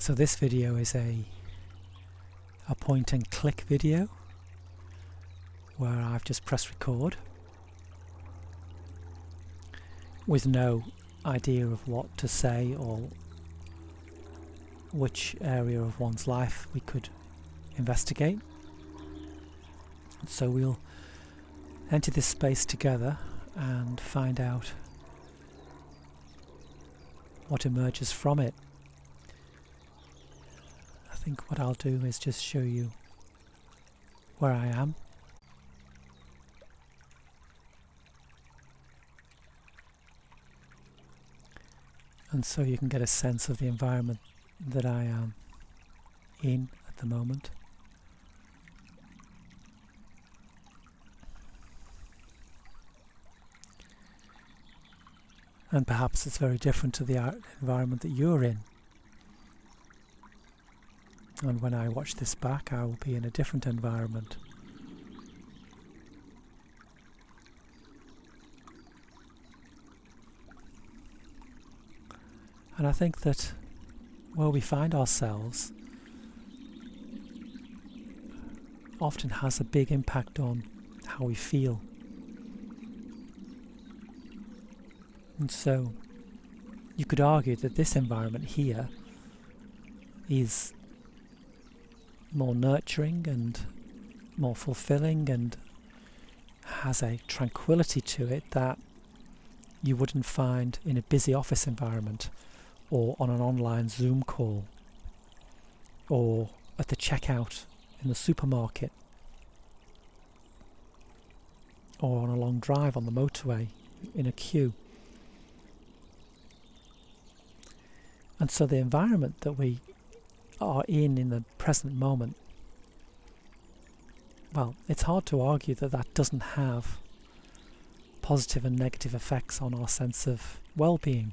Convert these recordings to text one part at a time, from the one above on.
So this video is a point and click video where I've just pressed record with no idea of what to say or which area of one's life we could investigate. So we'll enter this space together and find out what emerges from it. I think what I'll do is just show you where I am. And so you can get a sense of the environment that I am in at the moment. And perhaps it's very different to the environment that you're in. And when I watch this back, I will be in a different environment. And I think that where we find ourselves often has a big impact on how we feel. And so you could argue that this environment here is more nurturing and more fulfilling and has a tranquility to it that you wouldn't find in a busy office environment or on an online Zoom call or at the checkout in the supermarket or on a long drive on the motorway in a queue. And so the environment that we are in the present moment, well, it's hard to argue that that doesn't have positive and negative effects on our sense of well-being.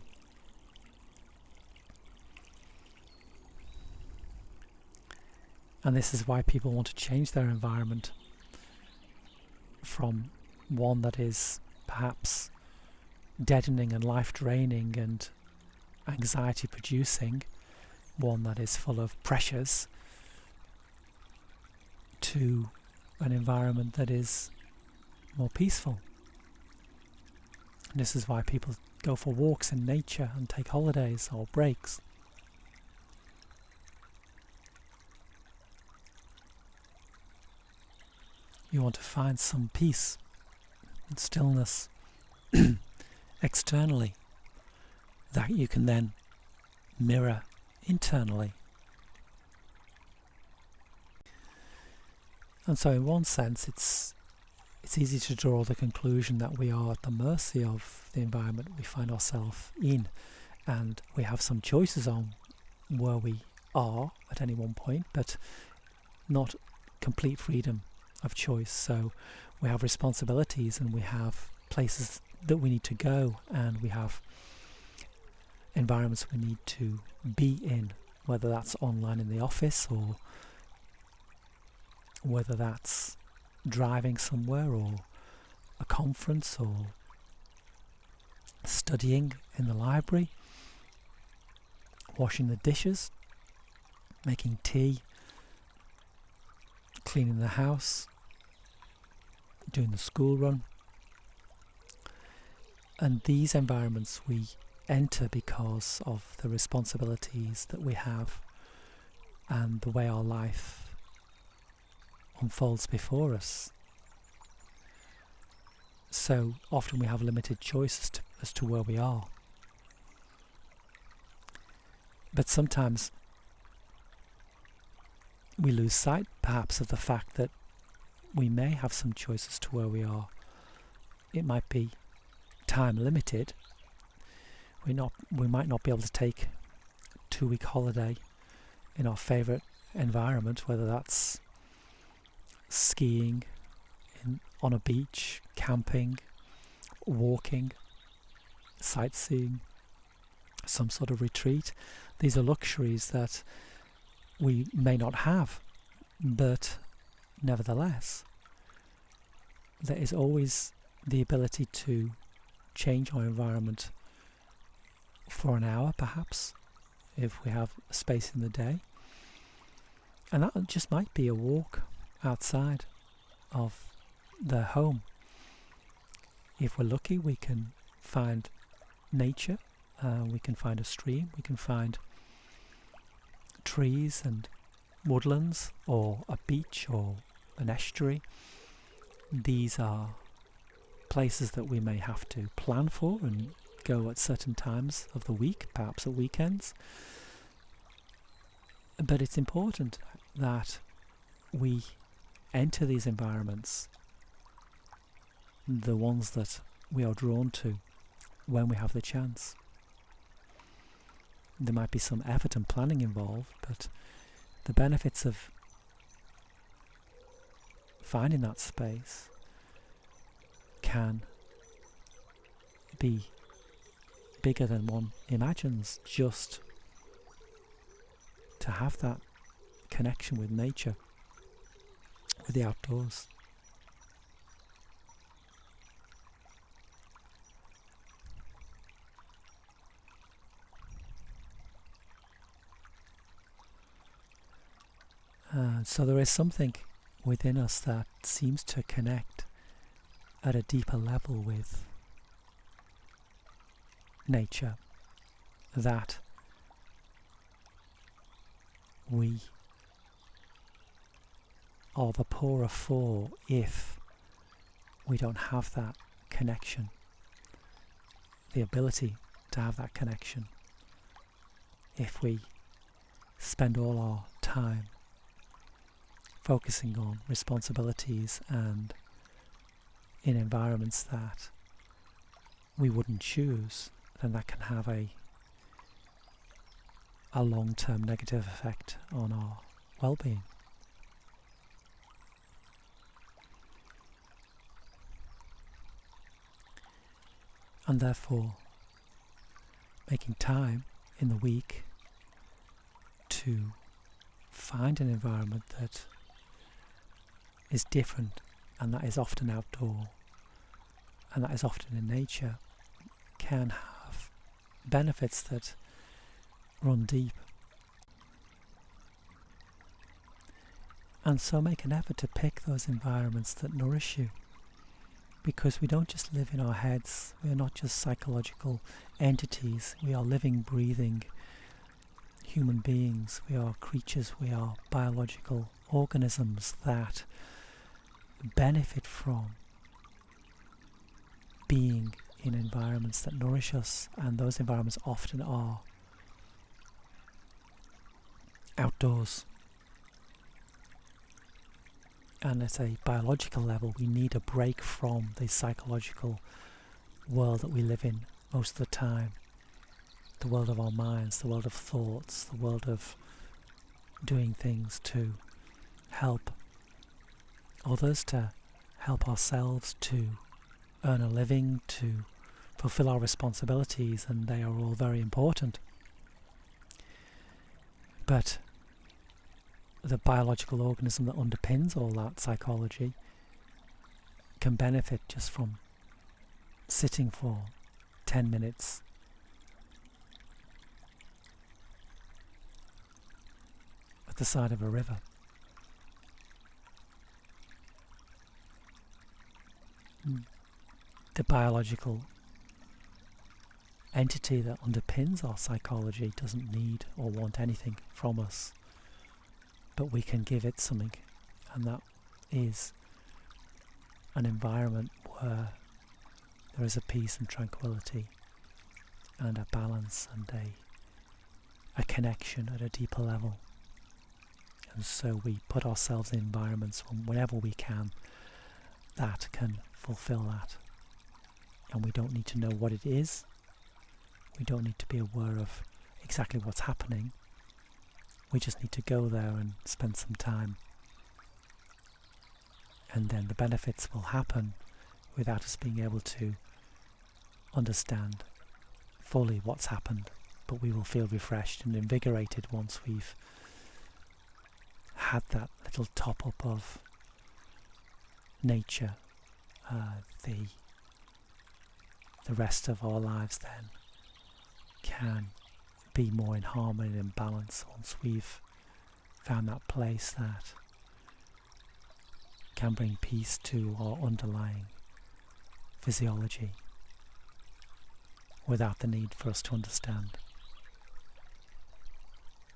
And this is why people want to change their environment from one that is perhaps deadening and life-draining and anxiety-producing, one that is full of pressures, to an environment that is more peaceful. And this is why people go for walks in nature and take holidays or breaks. You want to find some peace and stillness externally that you can then mirror internally. And so in one sense it's easy to draw the conclusion that we are at the mercy of the environment we find ourselves in, and we have some choices on where we are at any one point, but not complete freedom of choice. So we have responsibilities and we have places that we need to go, and we have environments we need to be in, whether that's online in the office or whether that's driving somewhere or a conference or studying in the library, washing the dishes, making tea, cleaning the house, doing the school run. And these environments we enter because of the responsibilities that we have and the way our life unfolds before us. So often we have limited choices as to where we are. But sometimes we lose sight perhaps of the fact that we may have some choices to where we are. It might be time limited. We might not be able to take a 2-week holiday in our favourite environment, whether that's skiing on a beach, camping, walking, sightseeing, some sort of retreat. These are luxuries that we may not have, but nevertheless, there is always the ability to change our environment for an hour perhaps, if we have space in the day. And that just might be a walk outside of the home. If we're lucky, we can find nature, we can find a stream, we can find trees and woodlands, or a beach or an estuary. These are places that we may have to plan for and go at certain times of the week, perhaps at weekends. But it's important that we enter these environments, the ones that we are drawn to, when we have the chance. There might be some effort and planning involved, but the benefits of finding that space can be bigger than one imagines, just to have that connection with nature, with the outdoors. So there is something within us that seems to connect at a deeper level with nature, that we are the poorer for if we don't have that connection, the ability to have that connection. If we spend all our time focusing on responsibilities and in environments that we wouldn't choose, then that can have a long-term negative effect on our well-being. And therefore, making time in the week to find an environment that is different, and that is often outdoor, and that is often in nature, can have benefits that run deep. And so make an effort to pick those environments that nourish you, because we don't just live in our heads. We are not just psychological entities. We are living, breathing human beings. We are creatures. We are biological organisms that benefit from being in environments that nourish us, and those environments often are outdoors. And at a biological level, we need a break from the psychological world that we live in most of the time. The world of our minds, the world of thoughts, the world of doing things to help others, to help ourselves, to earn a living, to fulfill our responsibilities, and they are all very important. But the biological organism that underpins all that psychology can benefit just from sitting for 10 minutes at the side of a river. The biological entity that underpins our psychology doesn't need or want anything from us, but we can give it something, and that is an environment where there is a peace and tranquility and a balance and a connection at a deeper level. And so we put ourselves in environments whenever we can that can fulfill that. And we don't need to know what it is. We don't need to be aware of exactly what's happening. We just need to go there and spend some time. And then the benefits will happen without us being able to understand fully what's happened. But we will feel refreshed and invigorated once we've had that little top up of nature. The rest of our lives then can be more in harmony and balance, once we've found that place that can bring peace to our underlying physiology without the need for us to understand